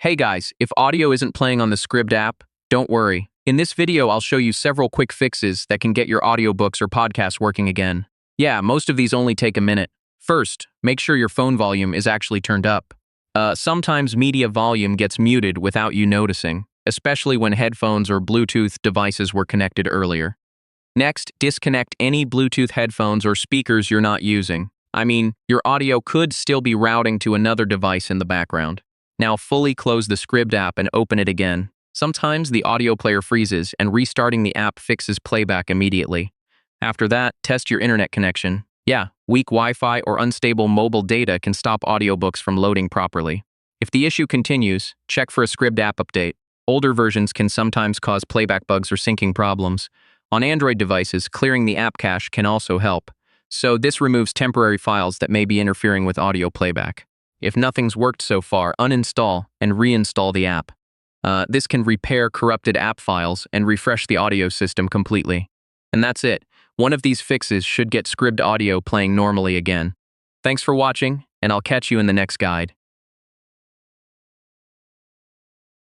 Hey guys, if audio isn't playing on the Scribd app, don't worry. In this video, I'll show you several quick fixes that can get your audiobooks or podcasts working again. Yeah, most of these only take a minute. First, make sure your phone volume is actually turned up. Sometimes media volume gets muted without you noticing, especially when headphones or Bluetooth devices were connected earlier. Next, disconnect any Bluetooth headphones or speakers you're not using. Your audio could still be routing to another device in the background. Now fully close the Scribd app and open it again. Sometimes the audio player freezes and restarting the app fixes playback immediately. After that, test your internet connection. Yeah, weak Wi-Fi or unstable mobile data can stop audiobooks from loading properly. If the issue continues, check for a Scribd app update. Older versions can sometimes cause playback bugs or syncing problems. On Android devices, clearing the app cache can also help. So this removes temporary files that may be interfering with audio playback. If nothing's worked so far, uninstall and reinstall the app. This can repair corrupted app files and refresh the audio system completely. And that's it. One of these fixes should get Scribd audio playing normally again. Thanks for watching, and I'll catch you in the next guide.